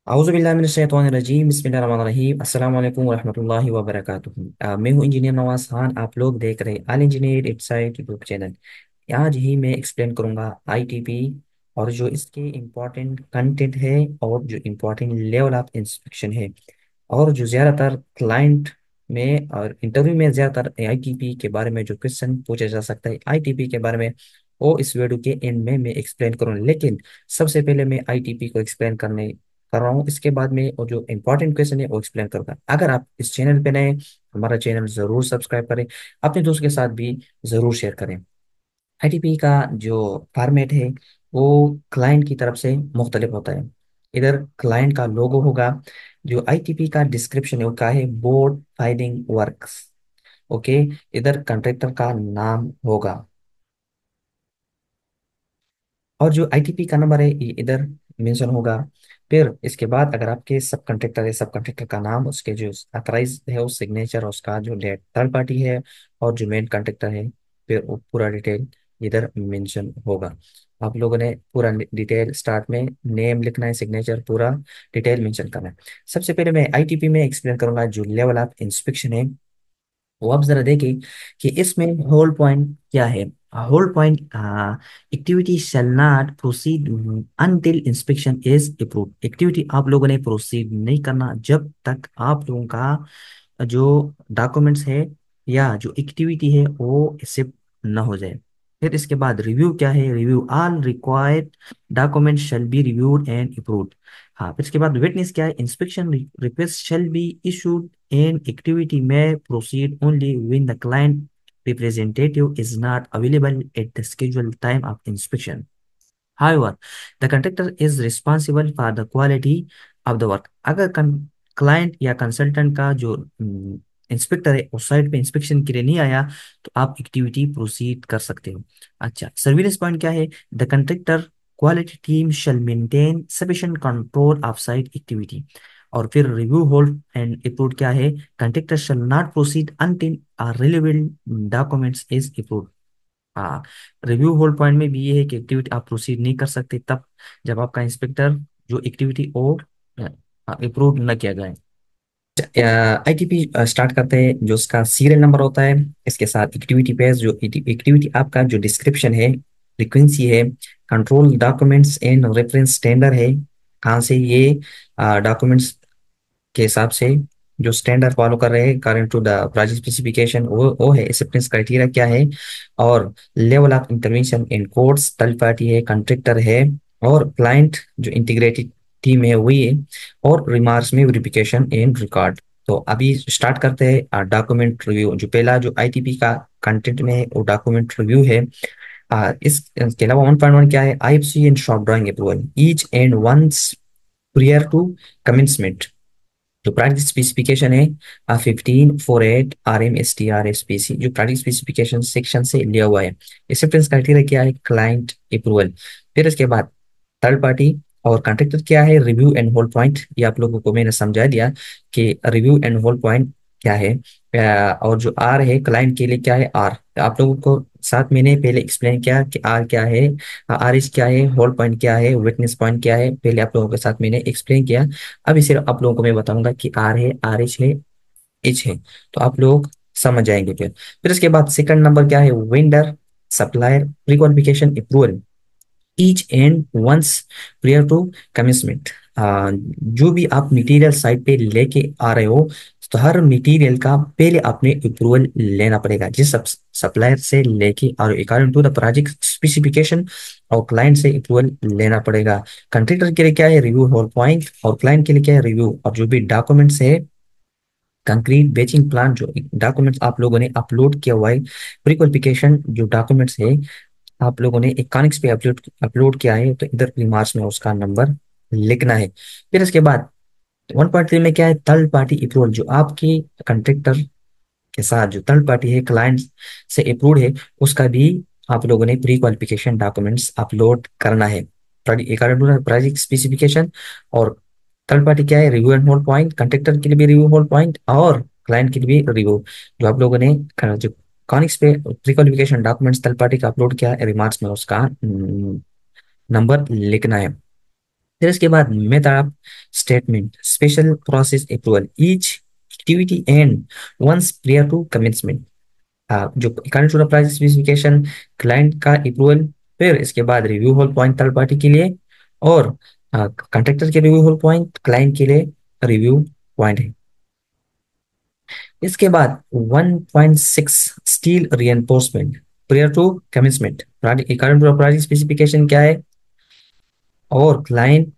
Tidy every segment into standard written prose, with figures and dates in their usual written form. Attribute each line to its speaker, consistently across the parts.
Speaker 1: औज़ुबिल्लाहिमिनश्शैतानिर्रजीम बिस्मिल्लाहिर्रहमानिर्रहीम अस्सलाम वालेकुम वरहमतुल्लाहि वबरकातुहू। मैं हूं इंजीनियर नवाज खान। आप लोग देख रहे आल इंजीनियर इनसाइट यूट्यूब चैनल। आज ही मैं एक्सप्लेन करूंगा आईटीपी और जो इसके इम्पोर्टेंट कंटेंट है और जो इम्पोर्टेंट लेवल ऑफ इंस्पेक्शन है और जो ज़्यादातर क्लाइंट में और इंटरव्यू में ज़्यादातर आईटीपी के बारे में जो क्वेश्चन पूछा जा सकता है आईटीपी के बारे में, वो इस वीडियो के एंड में मैं एक्सप्लेन करूँगा। लेकिन सबसे पहले मैं आईटीपी को एक्सप्लेन कर रहा हूँ, इसके बाद में वो जो इम्पोर्टेंट क्वेश्चन है वो एक्सप्लेन करूंगा। अगर आप इस चैनल पे नए हैं, हमारा चैनल जरूर सब्सक्राइब करें, अपने दोस्त के साथ भी जरूर शेयर करें। आईटीपी का जो फॉर्मेट है वो क्लाइंट की तरफ से मुख्तलिफ होता है। इधर क्लाइंट का लोगो होगा। जो आईटीपी का डिस्क्रिप्शन है वो क्या है, बोर्ड फाइलिंग वर्क्स। ओके। इधर कंट्रैक्टर का नाम होगा और जो आईटीपी का नंबर है ये इधर मेंशन होगा। फिर इसके बाद अगर आपके सब कंट्रैक्टर है, सब कंट्रैक्टर का नाम, उसके जो अथराइज है उस सिग्नेचर, उसका जो डेट थर्ड पार्टी है और जो मेन कंट्रैक्टर है, फिर वो पूरा डिटेल इधर मेंशन होगा। आप लोगों ने पूरा डिटेल स्टार्ट में नेम लिखना है, सिग्नेचर पूरा डिटेल मेंशन करना है। सबसे पहले मैं आईटीपी में एक्सप्लेन करूंगा जो लेवल ऑफ इंस्पेक्शन है। वो आप जरा देखें कि इसमें होल पॉइंट क्या है। Hold point, activity shall not proceed until inspection is approved. Activity आप लोगों ने प्रोसीड नहीं करना जब तक आप लोगों का जो डॉक्यूमेंट्स है या जो एक्टिविटी है वो एक्सेप्ट ना हो जाए। फिर इसके बाद रिव्यू क्या है, review all required document shall be reviewed and approved. हाँ, फिर इसके बाद विटनेस क्या है, inspection request shall be issued and activity may proceed only when the client representative is not available at the scheduled time of inspection. However, the contractor is responsible for the quality of the work. अगर client या consultant का जो inspector है उस site पे inspection के लिए नहीं आया तो आप एक्टिविटी प्रोसीड कर सकते हो। अच्छा, सर्विलेंस पॉइंट क्या है, the contractor quality team shall maintain sufficient control of site activity. और फिर रिव्यू होल्ड एंड अप्रूव क्या है, contractor shall not proceed until relevant documents is approved. हाँ, रिव्यू होल्ड पॉइंट में भी ये है कि एक्टिविटी आप प्रोसीड नहीं कर सकते तब जब आपका इंस्पेक्टर जो एक्टिविटी और अप्रूव न किया जाए। आईटीपी स्टार्ट करते हैं। जो उसका सीरियल नंबर होता है, इसके साथ एक्टिविटी पेज, जो एक्टिविटी आपका जो डिस्क्रिप्शन है, फ्रीक्वेंसी है, control documents and reference standard है, कहाँ से ये डॉक्यूमेंट्स के हिसाब से जो स्टैंडर्ड फॉलो कर रहे हैं according to the project specification, वो है एक्सेप्टेंस क्राइटेरिया क्या है, और level of intervention in codes, third party है, कंट्रैक्टर है, और क्लाइंट जो इंटीग्रेटेड टीम है वही है, और रिमार्क्स में वेरिफिकेशन एंड रिकॉर्ड। तो अभी स्टार्ट करते हैं डॉक्यूमेंट रिव्यू। जो पहला जो आईटीपी का कंटेंट में है वो डॉक्यूमेंट रिव्यू है। इसके अलावा 1.1 क्या है, IFC and shop drawing approval each and once prior to commencement। जो प्रोडक्ट स्पेसिफिकेशन है 1548 RMSTRSPC, जो प्रोडक्ट स्पेसिफिकेशन सेक्शन से लिया हुआ है। एक्सेप्टेंस क्राइटेरिया क्या है, क्लाइंट अप्रूवल। फिर इसके बाद थर्ड पार्टी और कॉन्ट्रैक्टर क्या है, रिव्यू एंड होल्ड पॉइंट। ये आप लोगों को मैंने समझा दिया कि रिव्यू एंड होल्ड पॉइंट क्या है। और जो आर है क्लाइंट के लिए क्या है, आर आप लोगों को साथ मैंने पहले एक्सप्लेन किया कि आर क्या है, आर एच क्या है, होल्ड पॉइंट क्या है, विटनेस पॉइंट क्या है, पहले आप लोगों के साथ मैंने एक्सप्लेन किया। अभी सिर्फ आप लोगों को मैं बताऊंगा कि आर है, आर एच है, एच है, तो आप लोग समझ जाएंगे। फिर इसके बाद सेकंड नंबर क्या है, vendor supplier pre qualification approval each and once prior to commitment. जो भी आप मटेरियल साइट पे लेके आ रहे हो तो हर मटेरियल का पहले आपने अप्रूवल लेना पड़ेगा, जिस सप्लायर से लेके और according to the project specification, और क्लाइंट से अप्रूवल लेना पड़ेगा। कंट्रैक्टर के लिए क्या है, रिव्यू होल्ड पॉइंट, और क्लाइंट के लिए क्या है, रिव्यू। और जो भी डॉक्यूमेंट्स है, कंक्रीट बेचिंग प्लान, जो डॉक्यूमेंट्स आप लोगों ने अपलोड किया हुआ है, प्री क्वालिफिकेशन जो डॉक्यूमेंट्स है आप लोगों ने इकोनिक्स पे अपलोड अपलोड किया है, तो इधर रिमार्क्स में उसका नंबर लिखना है। फिर इसके बाद 1.3 में क्या है, थर्ड पार्टी अप्रूवल। जो आपके कंट्रैक्टर के साथ जो थर्ड पार्टी है क्लाइंट से अप्रूव्ड है, उसका भी आप लोगों ने प्री क्वालिफिकेशन डॉक्यूमेंट्स अपलोड करना है अकॉर्डिंग टू प्रोजेक्ट स्पेसिफिकेशन। और थर्ड पार्टी क्या है, review and hold point, contractor के लिए भी रिव्यू होल्ड पॉइंट और क्लाइंट के लिए भी रिव्यू। जो आप लोगों ने जो कॉनिक्स पे pre qualification documents third party का अपलोड किया है, रिमार्क्स में उसका नंबर लिखना है। फिर इसके बाद method of statement, special process approval each activity and once prior to commencement. जो according to the price specification, client का अप्रूवल, फिर इसके बाद review hold point third party के लिए, और कॉन्ट्रैक्टर के रिव्यू होल्ड पॉइंट क्लाइंट के लिए रिव्यू पॉइंट है। इसके बाद 1.6 steel reinforcement prior to commitment, according to price specification क्या है, और क्लाइंट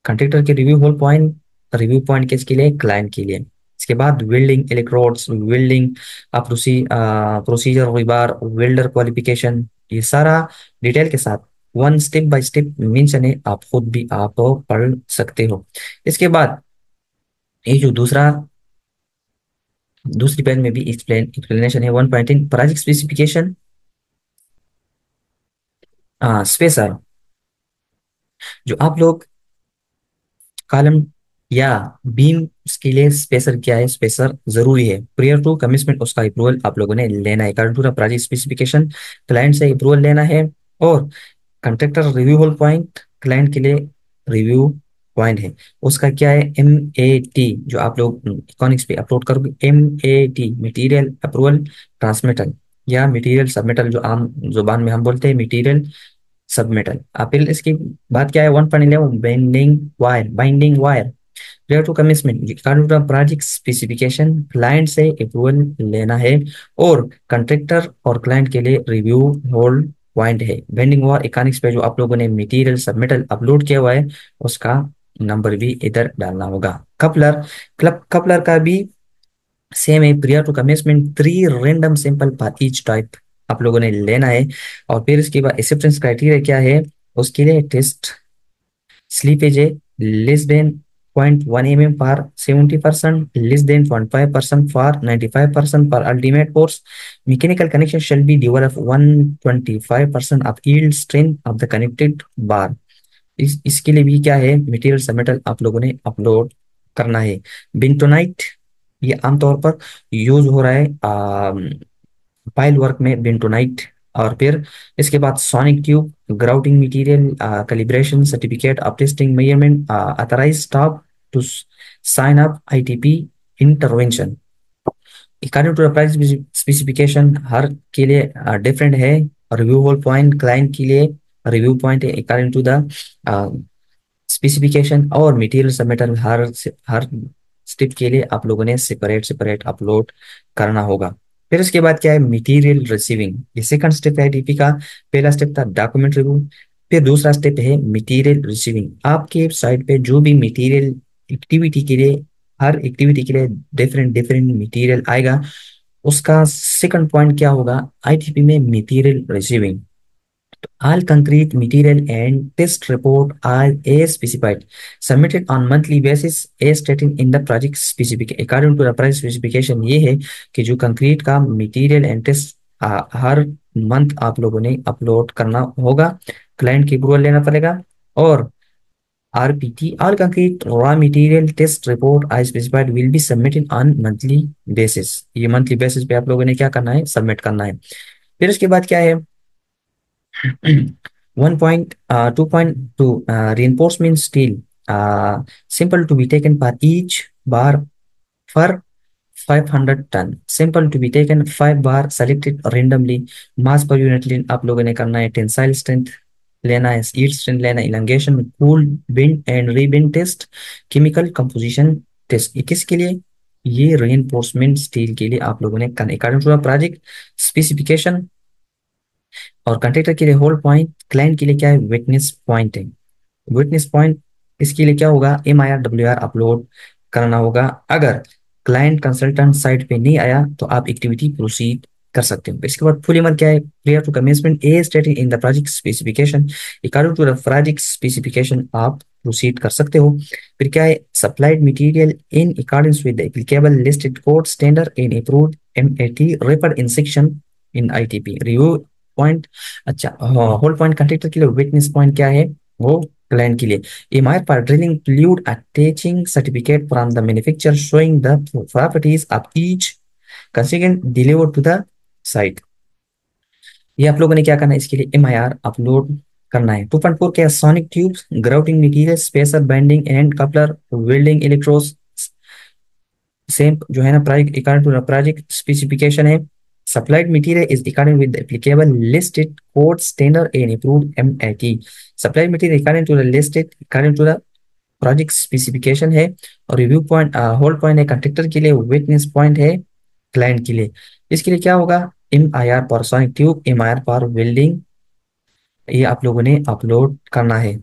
Speaker 1: कॉन्ट्रैक्टर के रिव्यू पॉइंट किसके लिए, क्लाइंट के लिए। इसके बाद welding electrodes, welding procedure, rebar, welder qualification, ये सारा डिटेल के साथ one step by step mention है, आप खुद भी आप पढ़ सकते हो। इसके बाद ये जो दूसरी पेज में भी एक्सप्लेनेशन है। 1.10 प्रोजेक्ट स्पेसिफिकेशन, स्पेसर, जो आप लोग कॉलम या बीम के लिए स्पेसर क्या है, स्पेसर जरूरी है। प्रियर टू कमिटमेंट उसका अप्रूवल आप लोगों ने लेना है, कारण टू प्रोजेक्ट स्पेसिफिकेशन क्लाइंट से अप्रूवल लेना है, और contractor review hold point client के लिए रिव्यू पॉइंट है। उसका क्या है, MAT, जो आप लोग इकोनिक्स पे अपलोड करोगे, MAT मटेरियल अप्रूवल ट्रांसमिटल, या मटेरियल सबमिटल, जो आम जुबान में हम बोलते हैं मटेरियल सबमिटल। आप फिर इसकी बात क्या है, 1.11 binding wire prior to commencement, according to project specification client से अप्रूवल लेना है, और कंट्रैक्टर और क्लाइंट के लिए रिव्यू होल्ड पॉइंट है। बेंडिंग वार इकोनिक्स पे जो आप लोगों ने मटेरियल सबमिटल अपलोड किया हुआ है, उसका नंबर भी इधर डालना होगा। कपलर का भी सेम है, prior to commencement 3 random sample for each type आप लोगों ने लेना है। और फिर इसके बाद एक्सेप्टेंस क्राइटेरिया क्या है, उसके लिए टेस्ट स्लीपेज है less than 0.1 mm for 70%, less than 0.5% for 95% for ultimate force. Mechanical connection shall be developed 125% of yield strength of the connected bar. इसके लिए भी क्या है, मटेरियल सबमिटल आप लोगों ने अपलोड करना है। बेंटोनाइट, ये आमतौर पर यूज हो रहा है पाइल वर्क में, बेंटोनाइट। और फिर इसके बाद sonic tube, grouting material, calibration certificate of testing measurement, authorize staff to sign up ITP intervention. According to the price specification हर के लिए डिफरेंट है। रिव्यू होल पॉइंट क्लाइंट के लिए रिव्यू पॉइंट है अकॉर्डिंग टू द स्पेसिफिकेशन, और material submittal हर step के लिए आप लोगों ने सेपरेट सेपरेट अपलोड करना होगा। फिर इसके बाद क्या है, मटेरियल रिसीविंग, ये सेकंड स्टेप है DP का। पहला स्टेप था डॉक्यूमेंट रिव्यू, फिर दूसरा स्टेप है मटेरियल रिसीविंग। आपके साइट पे जो भी मटेरियल एक्टिविटी के लिए, हर एक्टिविटी के लिए डिफरेंट डिफरेंट मटेरियल आएगा, उसका सेकंड पॉइंट क्या होगा, ITP में material receiving. All concrete material and test report are as specified, submitted on monthly basis as stated in the project specification. According to the project specification ये है कि जो concrete का मटेरियल एंड टेस्ट हर month आप लोगों ने upload करना होगा, क्लाइंट की अप्रूवल लेना पड़ेगा। और RPT, all concrete raw material test report as specified will be submitted on monthly basis। ये मंथली बेसिस पे आप लोगों ने क्या करना है, सबमिट करना है। फिर उसके बाद क्या है, 1.2.2 reinforcement steel, simple to be taken for each bar for 500 ton, simple to be taken 5 bar selected randomly, mass per unit लेन आप लोगों ने करना है, टेंसाइल स्ट्रेंथ लेना है, yield स्ट्रेंथ लेना है, elongation, cold bend and rebend test, chemical composition test. ये किसके लिए, ये reinforcement स्टील के लिए आप लोगों ने करना है। अकॉर्डिंग टू प्रोजेक्ट स्पेसिफिकेशन और कंट्रैक्टर के लिए होल्ड पॉइंट, क्लाइंट के लिए क्या है, विटनेस पॉइंट है। विटनेस पॉइंट इसके लिए क्या होगा, MIR WR अपलोड करना होगा। अगर क्लाइंट कंसल्टेंट साइट पे नहीं आया तो आप एक्टिविटी प्रोसीड कर सकते हो। इसके बाद फुल इमर क्या है, prior to commencement a stated in the project specification, according to the project specification आप प्रोसीड कर सकते हो। फिर क्या है, supplied material in accordance with the applicable listed code standard in approved MAT referred in section in ITP review point. अच्छा, hold point contractor के लिए विटनेस पॉइंट क्या है, वो क्लाइंट के लिए MIR पर drilling fluid attaching certificate from the manufacturer showing the properties of each consequent delivered to the site. ये आप लोगों ने क्या करना है, इसके लिए MIR अपलोड करना है। 2.4 क्या है, sonic tubes, grouting material, spacer, bending and coupler, welding electrode, same जो है ना price according to project specification है। Supplied material is according with applicable listed code standard and approved MIT. Supplied material according to the listed according to the project specification है। और review point hold point है contractor के लिए, witness point है client के लिए। इसके लिए क्या होगा, एम आई आर पर sonic tube, M I R पर वेल्डिंग, ये आप लोगों ने अपलोड करना है।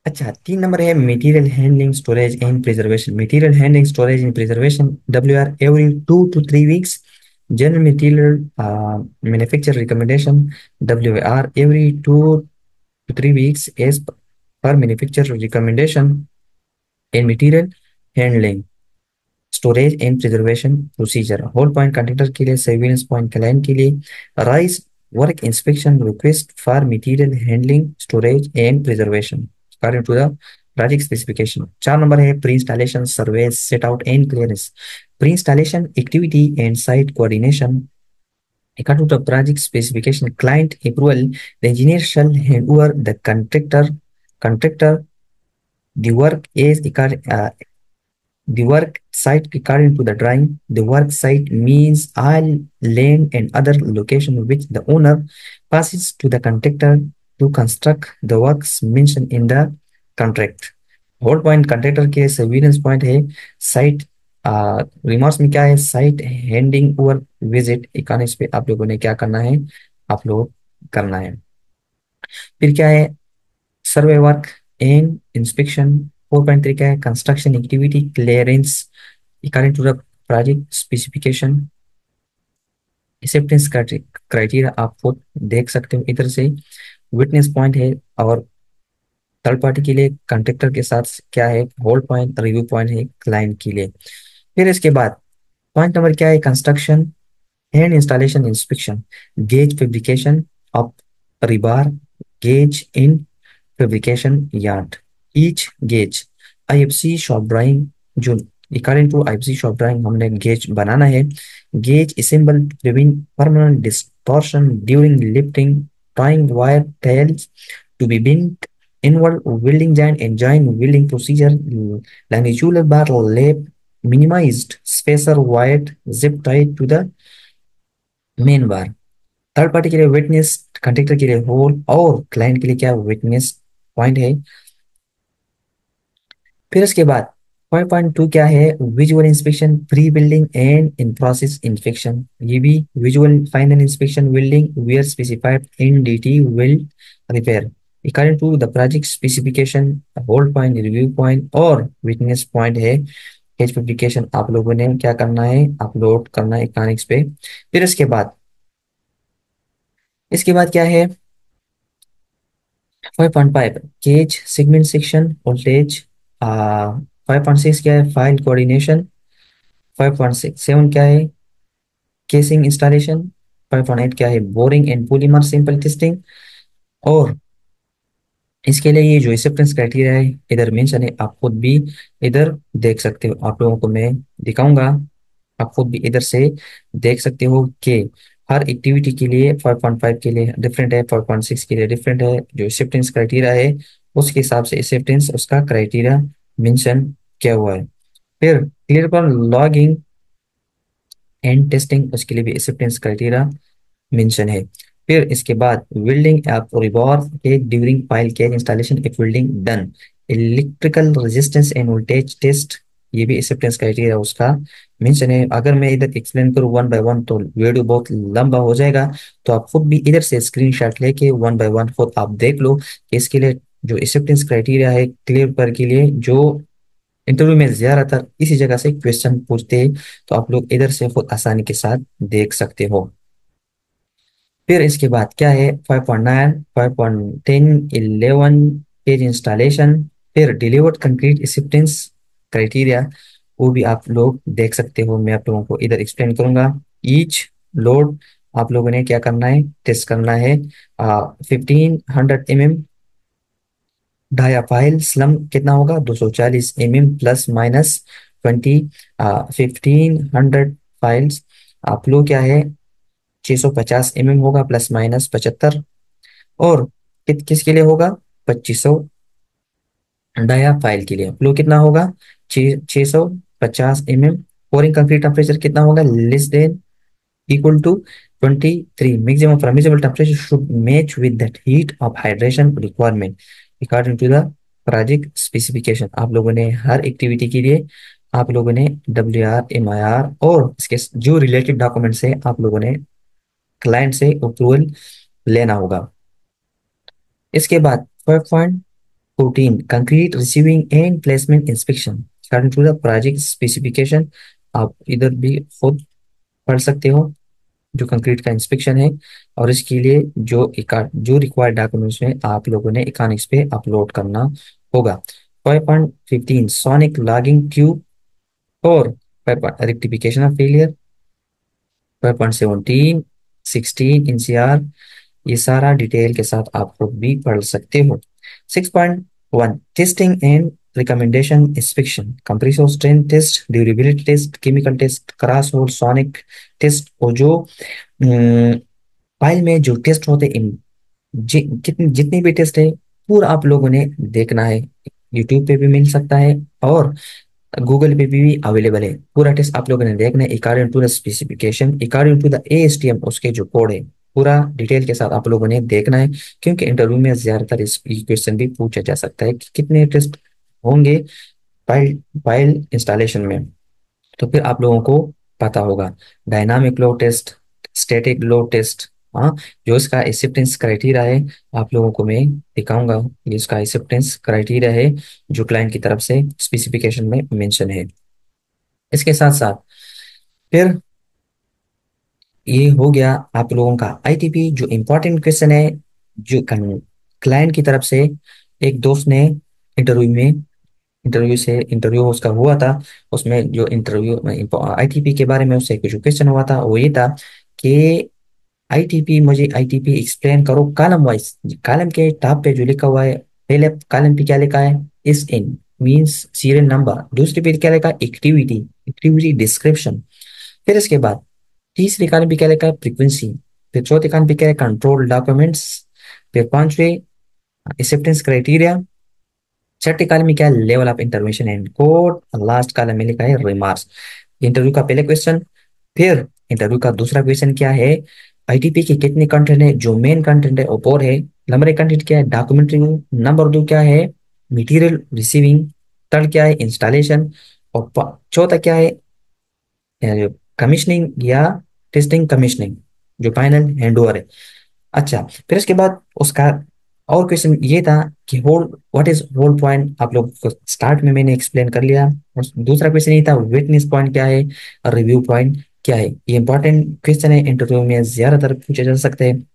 Speaker 1: अच्छा, 3 नंबर है material handling storage and preservation. Material handling storage and preservation, W R every 2 to 3 weeks। General material manufacture recommendation, W R every 2 to 3 weeks as per manufacture recommendation. And material handling storage and preservation procedure, hold point container के लिए, surveillance point client के लिए, raise work inspection request for material handling storage and preservation according to the project specification. 4 number है pre installation survey set out and clearance. Pre installation activity and site coordination according to the project specification, client approval, the engineer shall hand over the contractor the work is the work site according to the drawing. The work site means all land and other location which the owner passes to the contractor to construct the works mentioned in the contract. Hold point contractor के surveillance point है site. Remarks में क्या है, site handing over visit इकानिक्स पे आप लोगों ने क्या करना है, अपलोड करना है। फिर क्या है, सर्वे वर्क एंड इंस्पेक्शन। 4.3 क्या है, construction activity clearance according to the project specification। Acceptance criteria आप खुद देख सकते हो इधर से। विटनेस पॉइंट है और थर्ड पार्टी के लिए कॉन्ट्रैक्टर के साथ क्या है, होल्ड पॉइंट, रिव्यू पॉइंट है क्लाइंट के लिए। फिर इसके बाद पॉइंट नंबर क्या है, construction and installation inspection, gauge fabrication of रिबार, gauge in fabrication yard. Each gauge IFC shop drawing जो according to IFC shop drawing हमने गेज बनाना है। Gauge assemble to prevent permanent distortion during lifting, tying wire tails to be bent inward, welding joint and joint welding procedure, longitudinal bar lap minimized, spacer wide zip tied to the main bar। Third party के लिए witness, contractor के लिए whole और client के लिए क्या witness point है। फिर उसके बाद 5.2 क्या है, visual inspection pre building and in process inspection. ये भी visual final inspection building where specified in DT will repair according to the project specification. Hold point, review point और विटनेस पॉइंट है। केज पब्लिकेशन आप लोगों ने क्या करना है, अपलोड करना है इकानिक्स पे। फिर इसके बाद क्या है, 5.5 केज सेगमेंट सेक्शन वोल्टेज। 5.6 क्या है, फाइल कोऑर्डिनेशन। 5.7 क्या है, केसिंग इंस्टॉलेशन। 5.8 क्या है, boring and polymer simple testing. और इसके लिए ये जो एक्सेप्टेंस क्राइटेरिया है इधर मेंशन है, आप खुद भी इधर देख सकते हो। आप लोगों को मैं दिखाऊंगा, आप खुद भी इधर से देख सकते हो कि हर एक्टिविटी के लिए 5.5 के लिए डिफरेंट है, 5.6 के लिए डिफरेंट है। जो एक्सेप्टेंस क्राइटेरिया है उसके हिसाब से एक्सेप्टेंस उसका क्राइटेरिया मेंशन किया हुआ है। फिर क्लियर पर लॉगिंग एंड टेस्टिंग, उसके लिए भी एक्सेप्टेंस क्राइटेरिया मेंशन है। फिर इसके बाद वेल्डिंग एप रिवॉल्व के during pile cage installation if welding done, electrical resistance and voltage test, ये भी एक्सेप्टेंस क्राइटेरिया उसका मेंशन है। अगर मैं इधर एक्सप्लेन करूँ वन बाय वन तो वीडियो बहुत लंबा हो जाएगा, तो आप खुद भी इधर से स्क्रीनशॉट लेके वन बाय वन खुद आप देख लो कि इसके लिए जो एक्सेप्टेंस क्राइटेरिया है क्लियर पर के लिए, जो इंटरव्यू में ज्यादातर इसी जगह से क्वेश्चन पूछते हैं, तो आप लोग इधर से खुद आसानी के साथ देख सकते हो। फिर इसके बाद क्या है, 5.9, 5.10, 11 पेज इंस्टॉलेशन। फिर डिलीवर्ड कंक्रीट एक्सेप्टेंस क्राइटेरिया, वो भी आप लोग देख सकते हो। मैं आप लोगों को इधर एक्सप्लेन करूंगा। ईच लोड आप लोगों ने क्या करना है, टेस्ट करना है। 1500 mm ढाया फाइल स्लम कितना होगा, 240 mm प्लस माइनस 20। 1500 फाइल्स आप लोग क्या है, 650 mm होगा प्लस माइनस 75। और किसके लिए होगा? 2500 डाया फाइल के लिए। फ्लो कितना होगा? 650 mm। पोरिंग कंक्रीट टेम्परेचर कितना होगा? Less than equal to 23। Maximum permissible temperature should match with that heat of hydration requirement according to the project specification. आप लोगों ने हर एक्टिविटी के लिए आप लोगों ने WR MIR और इसके जो रिलेटेड डॉक्यूमेंट्स है आप लोगों ने क्लाइंट से अप्रूवल लेना होगा। इसके बाद 5.14 concrete receiving and placement inspection according to the project specification. आप इधर भी खुद पढ़ सकते हो जो कंक्रीट का इंस्पेक्शन है, और इसके लिए जो रिक्वायर्ड डॉक्यूमेंट्स में आप लोगों ने इकोनिक्स पे अपलोड करना होगा। 5.15 सोनिक लॉगिंग ट्यूब और रेक्टिफिकेशन ऑफ फेलियर। 5.17 16 NCR, ये सारा डिटेल के साथ आप खुद भी पढ़ सकते हो। 6.1 testing and recommendation inspection compressor strength test, durability test, chemical test, cross hole sonic test, और जो फाइल में जो टेस्ट होते हैं कितनी जितनी भी टेस्ट है पूरा आप लोगों ने देखना है। यूट्यूब पे भी मिल सकता है और गूगल पे भी अवेलेबल है। पूरा टेस्ट आप लोगों ने देखना है according to the specification, according to the ASTM, उसके जो कोड है पूरा डिटेल के साथ आप लोगों ने देखना है। क्योंकि इंटरव्यू में ज्यादातर इस क्वेश्चन भी पूछा जा सकता है कि कितने टेस्ट होंगे फाइल फाइल इंस्टॉलेशन में, तो फिर आप लोगों को पता होगा। Dynamic load test, static load test, हाँ, जो इसका एक्सेप्टेंस क्राइटेरिया है आप लोगों को मैं दिखाऊंगा। ये इसका एक्सेप्टेंस क्राइटेरिया है जो क्लाइंट की तरफ से स्पेसिफिकेशन में मेंशन है। इसके साथ साथ फिर ये हो गया आप लोगों का ITP जो इम्पोर्टेंट क्वेश्चन है, जो क्लाइंट की तरफ से एक दोस्त ने इंटरव्यू उसका हुआ था। उसमें जो इंटरव्यू ITP के बारे में उससे कुछ क्वेश्चन हुआ था, वो ये था कि मुझे आईटीपी एक्सप्लेन करो कॉलम वाइज। कॉलम के टॉप पे जो लिखा हुआ है, पहले कॉलम पे क्या लिखा है? SN means serial number. दूसरे पे क्या लिखा है? Activity description. फिर इसके बाद तीसरे कॉलम पे क्या लिखा है? फ्रीक्वेंसी। फिर चौथे कॉलम पे क्या है? Control documents. फिर पांचवे एक्सेप्टेंस क्राइटेरिया। छठे कॉलम में क्या है? Level of intervention and code. Last column में लिखा है रिमार्क्स। इंटरव्यू का पहले क्वेश्चन। फिर इंटरव्यू का दूसरा क्वेश्चन क्या है? ITP के कितने कंटेंट है? जो मेन कंटेंट है वो फोर है। नंबर एक कंटेंट क्या है? डॉक्यूमेंट्री। नंबर दो क्या है? Material receiving. थर्ड क्या है? इंस्टॉलेशन। और चौथा क्या है? कमीशनिंग या टेस्टिंग कमीशनिंग, जो फाइनल हैंडओवर है। अच्छा, फिर इसके बाद उसका और क्वेश्चन ये था कि hold what is hold point. आप लोग को स्टार्ट में मैंने एक्सप्लेन कर लिया। और दूसरा क्वेश्चन ये था विटनेस पॉइंट क्या है और रिव्यू पॉइंट क्या है। ये इंपॉर्टेंट क्वेश्चन है, इंटरव्यू में ज्यादातर पूछे जा सकते हैं।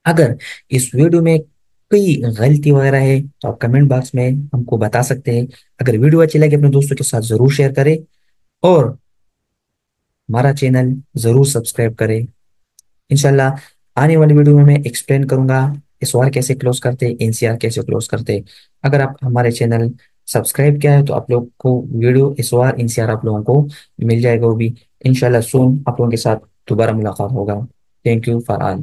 Speaker 1: अगर इस वीडियो में कोई गलती वगैरह है तो आप कमेंट बॉक्स में हमको बता सकते हैं। अगर वीडियो अच्छी लगे अपने दोस्तों के साथ जरूर शेयर करें, और हमारा चैनल जरूर सब्सक्राइब करें। इंशाल्लाह आने वाली वीडियो में मैं एक्सप्लेन करूंगा SOR कैसे क्लोज करते, NCR कैसे क्लोज करते। अगर आप हमारे चैनल सब्सक्राइब किया है तो आप लोग को वीडियो SOR NCR आप लोगों को मिल जाएगा वो भी। इंशाल्लाह सून आप लोगों के साथ दोबारा मुलाकात होगा। Thank you for all.